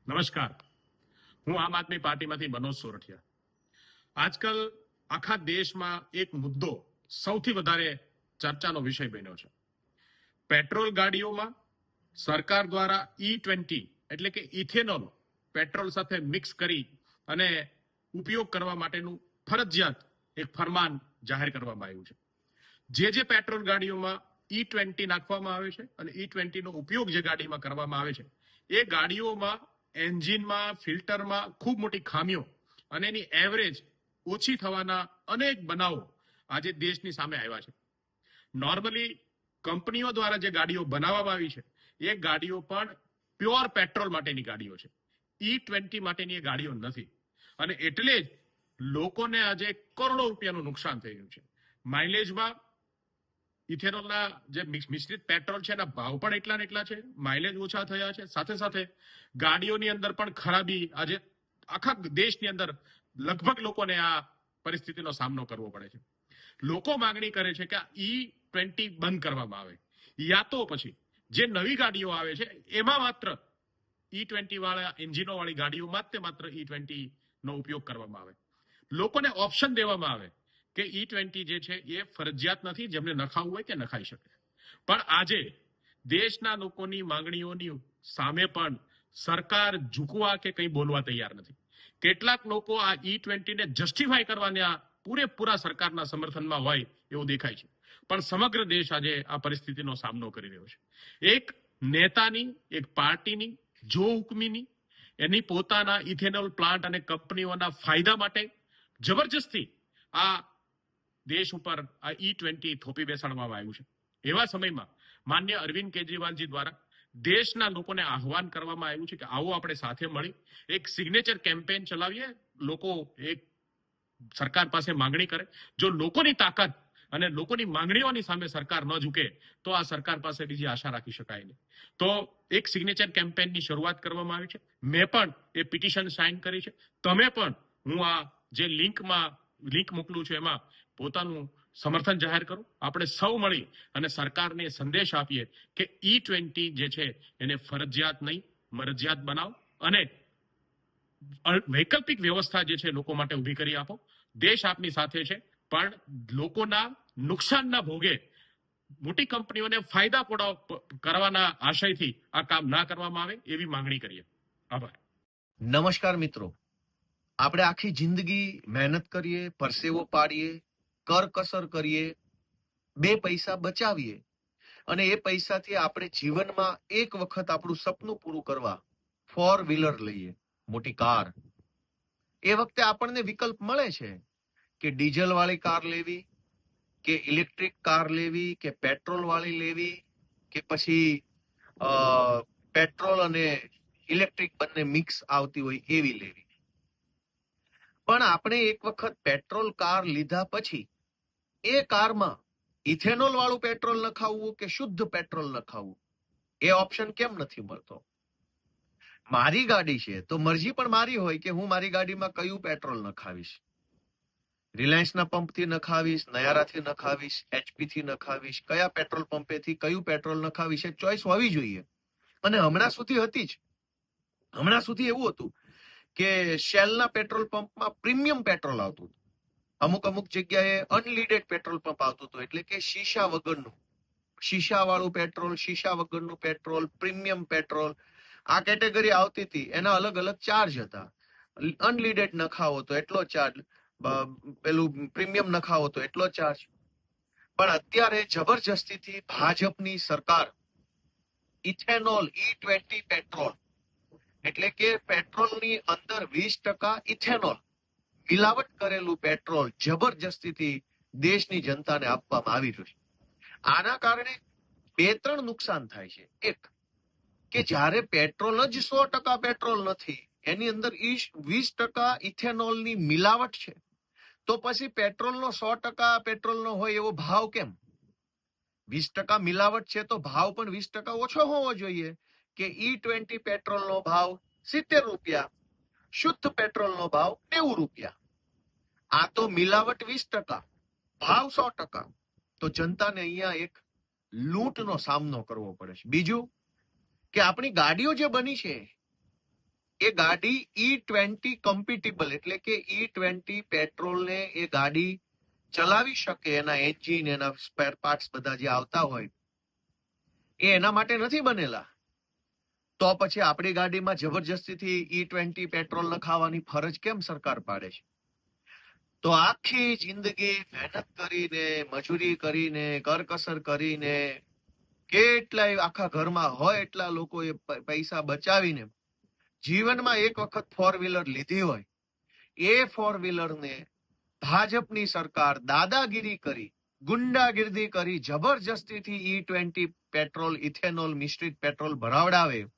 નમસ્કાર. હું આમ આદમી પાર્ટીમાંથી મનોજ સોરઠિયા. આજકાલ આખા દેશમાં એક મુદ્દો સૌથી વધારે ચર્ચાનો વિષય બન્યો છે. પેટ્રોલ ગાડીઓમાં સરકાર દ્વારા E20 એટલે કે ઇથેનોલ પેટ્રોલ સાથે મિક્સ કરી અને ઉપયોગ કરવા માટેનું ફરજિયાત એક ફરમાન જાહેર કરવામાં આવ્યું છે. જે પેટ્રોલ ગાડીઓમાં E20 નાખવામાં આવે છે અને E20 નો ઉપયોગ જે ગાડીમાં કરવામાં આવે છે, એ ગાડીઓમાં એન્જિનમાં, ફિલ્ટરમાં ખૂબ મોટી ખામીઓ અને એની એવરેજ ઓછી થવાના અનેક બનાવો આજે દેશની સામે આવ્યા છે. નોર્મલી કંપનીઓ દ્વારા જે ગાડીઓ બનાવવામાં આવી છે, એ ગાડીઓ પણ પ્યોર પેટ્રોલ માટેની ગાડીઓ છે. E20 માટેની એ ગાડીઓ નથી. અને એટલે જ લોકોને આજે કરોડો રૂપિયાનું નુકસાન થઈ રહ્યું છે. માઇલેજમાં ઇથેનોલના જે મિશ્રિત પેટ્રોલ છે એના ભાવ પણ એટલા ને એટલા છે, માઇલેજ ઓછા થયા છે. સાથે સાથે ગાડીઓની અંદર પણ ખરાબી આજે આખા દેશની અંદર લગભગ લોકોને આ પરિસ્થિતિનો સામનો કરવો પડે છે. લોકો માંગણી કરે છે કે E20 બંધ કરવામાં આવે, યા તો પછી જે નવી ગાડીઓ આવે છે એમાં માત્ર E20 વાળા એન્જિનો વાળી ગાડીઓમાં જ માત્ર E20 નો ઉપયોગ કરવામાં આવે. લોકોને ઓપ્શન દેવામાં આવે કે E20 જે છે એ ફરજિયાત નથી, જેમને નખાવું હોય તે નખાઈ શકે. પણ આજે દેશના લોકોની માંગણીઓની સામે પણ સરકાર ઝૂકવા કે કંઈ બોલવા તૈયાર નથી. કેટલાક લોકો આ E20 ને જસ્ટિફાય કરવાના પૂરેપૂરા સરકારના સમર્થનમાં હોય એવું દેખાય છે. પણ સમગ્ર દેશ આજે આ પરિસ્થિતિનો સામનો કરી રહ્યો છે. એક નેતાની, એક પાર્ટીની જો હુકમીની, એની પોતાના ઇથેનોલ પ્લાન્ટ અને કંપનીઓના ફાયદા માટે જબરજસ્તી આ દેશ ઉપર આ E20 થોપી બેસાડવામાં આવ્યું છે. એવા સમયમાં માન્ય અરવિંદ કેજરીવાલજી દ્વારા દેશના લોકોને આહવાન કરવામાં આવ્યું છે કે આવો આપણે સાથે મળી એક સિગ્નેચર કેમ્પેન ચલાવીએ, લોકો એક સરકાર પાસે માંગણી કરે. જો લોકોની તાકાત અને લોકોની માંગણીઓની સામે સરકાર ન ઝૂકે તો આ સરકાર પાસે બીજી આશા રાખી શકાય નહીં. તો એક સિગ્નેચર કેમ્પેનની શરૂઆત કરવામાં આવી છે. મેં પણ એ પિટિશન સાઇન કરી છે. તમે પણ, હું આ જે લિંક મોકલું છું એમાં પોતાનું સમર્થન જાહેર કરો. આપણે સૌ મળી અને સરકારને સંદેશ આપીએ કે E20 જે છે એને ફરજિયાત નહીં, મરજિયાત બનાવો અને વૈકલ્પિક વ્યવસ્થા જે છે લોકો માટે ઊભી કરી આપો. દેશ આપની સાથે છે, પણ લોકોના નુકસાનના ભોગે મોટી કંપનીઓને ફાયદા કરવાના આશયથી આ કામ ના કરવામાં આવે એવી માંગણી કરીએ. આભાર. નમસ્કાર મિત્રો. આપણે આખી જિંદગી મહેનત કરીએ, પરસેવો પાડીએ, કરકસર કરીએ, બે પૈસા બચાવીએ અને એ પૈસાથી આપણે જીવનમાં એક વખત આપણું સપનું પૂરું કરવા 4 વ્હીલર લઈએ, મોટી કાર. એ વખતે આપણને વિકલ્પ મળે છે કે ડીઝલ વાળી કાર લેવી, કે ઇલેક્ટ્રિક કાર લેવી, કે પેટ્રોલ વાળી લેવી, કે પછી પેટ્રોલ અને ઇલેક્ટ્રિક બંને મિક્સ આવતી હોય એવી લેવી. પણ આપણે એક વખત પેટ્રોલ કાર લીધા પછી એ કારમાં ઇથેનોલ વાળું પેટ્રોલ નખાવવું કે શુદ્ધ પેટ્રોલ નખાવવું એ ઓપ્શન કેમ નથી મળતો? મારી ગાડી છે તો મરજી પણ મારી હોય કે હું મારી ગાડીમાં કયું પેટ્રોલ નખાવીશ. રિલાયન્સના પંપથી નખાવીશ, નયારાથી નખાવીશ, HP થી નખાવીશ, કયા પેટ્રોલ પંપેથી કયું પેટ્રોલ નખાવીશ એ ચોઈસ હોવી જોઈએ. અને હમણાં સુધી હતી જ. હમણાં સુધી એવું હતું કે શેલના પેટ્રોલ પંપમાં પ્રીમિયમ પેટ્રોલ આવતું હતું. અમુક જગ્યાએ અનલીડેડ પેટ્રોલ પંપ આવતું હતું, એટલે કે શીશા વગરનું, શીશા વાળું પેટ્રોલ, શીશા વગરનું પેટ્રોલ, પ્રીમિયમ પેટ્રોલ, આ કેટેગરી આવતી હતી. એના અલગ અલગ ચાર્જ હતા. અનલીડેડ નખાવો તો એટલો ચાર્જ, પેલું પ્રીમિયમ નખાવો તો એટલો ચાર્જ. પણ અત્યારે જબરજસ્તીથી ભાજપની સરકાર ઇથેનોલ E20 પેટ્રોલ એટલે કે પેટ્રોલની અંદર 20% ઇથેનોલ મિલાવટ કરેલું પેટ્રોલ જબરજસ્તીથી દેશની જનતાને આપવામાં આવી રહ્યું છે. આના કારણે 2-3 નુકસાન થાય છે. એક કે જ્યારે પેટ્રોલ જ 100% પેટ્રોલ નથી, એની અંદર 20% ઇથેનોલની મિલાવટ છે, તો પછી પેટ્રોલનો 100% પેટ્રોલનો હોય એવો ભાવ કેમ? 20% મિલાવટ છે તો ભાવ પણ 20% ઓછો હોવો જોઈએ કે E20 પેટ્રોલનો ભાવ 70 રૂપિયા, શુદ્ધ પેટ્રોલનો ભાવ 90 રૂપિયા. આ તો મિલાવટ 20%, ભાવ 100%. તો જનતાને અહીંયા એક લૂંટનો સામનો કરવો પડે છે. બીજું કે આપણી ગાડીઓ જે બની છે એ ગાડી E20 કમ્પિટેબલ એટલે કે E20 પેટ્રોલને એ ગાડી ચલાવી શકે, એના એન્જિન, એના સ્પેર પાર્ટ્સ બધા જે આવતા હોય એ એના માટે નથી બનેલા. તો પછી આપણી ગાડીમાં જબરજસ્તીથી E20 પેટ્રોલ નખાવવાની ફરજ કેમ સરકાર પાડે છે? તો આખી જિંદગી મહેનત કરીને, મજૂરી કરીને, કરકસર કરીને, કેટલાય આખા ઘરમાં હોય એટલા લોકોએ પૈસા બચાવીને જીવનમાં એક વખત ફોર વ્હીલર લીધી હોય, એ ફોર વ્હીલરને ભાજપની સરકાર દાદાગીરી કરી, ગુંડાગીર્દી કરી, જબરજસ્તીથી E20 પેટ્રોલ, ઇથેનોલ મિશ્રિત પેટ્રોલ ભરાવડાવે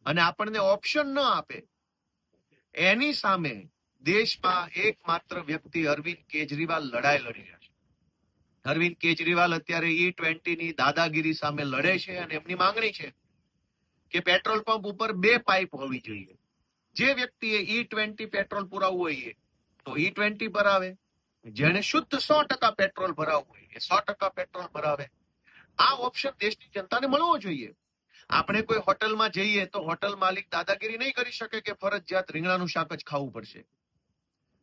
અને આપણને ઓપ્શન ન આપે. એની સામે દેશમાં એકમાત્ર વ્યક્તિ અરવિંદ કેજરીવાલ લડાઈ લડી રહ્યા છે. અરવિંદ કેજરીવાલ અત્યારે E20 ની દાદાગીરી સામે લડે છે અને એમની માંગણી છે કે પેટ્રોલ પંપ ઉપર 2 પાઇપ હોવી જોઈએ. જે વ્યક્તિએ E20 પેટ્રોલ પુરાવવું હોય તો E20 ભરાવે, જેને શુદ્ધ 100% પેટ્રોલ ભરાવવું હોય એ 100% પેટ્રોલ ભરાવે. આ ઓપ્શન દેશની જનતાને મળવો જોઈએ. આપણે કોઈ હોટલમાં જઈએ તો હોટલ માલિક દાદાગીરી નહીં કરી શકે કે ફરજિયાત રીંગણાનું શાક જ ખાવું પડશે.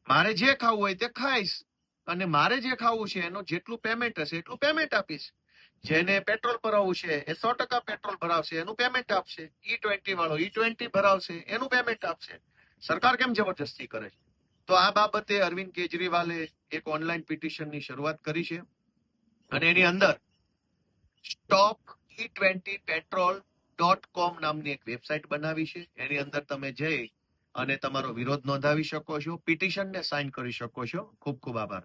મારે જે ખાવું હોય તે ખાઈશ અને મારે જે ખાવું છે એનું જેટલું પેમેન્ટ હશે એટલું પેમેન્ટ આપીશ. જેને પેટ્રોલ ભરાવવું છે એ 100% પેટ્રોલ ભરાવશે, એનું પેમેન્ટ આપશે. E20 વાળો E20 ભરાવશે, એનું પેમેન્ટ આપશે. સરકાર કેમ જબરજસ્તી કરે છે? તો આ બાબતે અરવિંદ કેજરીવાલે એક ઓનલાઈન પિટિશનની શરૂઆત કરી છે અને એની અંદર stopE20petrol.com નામની એક વેબસાઇટ બનાવી છે. એની અંદર તમે જઈ અને તમારો વિરોધ નોંધાવી શકો છો, પિટિશનને સાઇન કરી શકો છો. ખૂબ ખૂબ આભાર.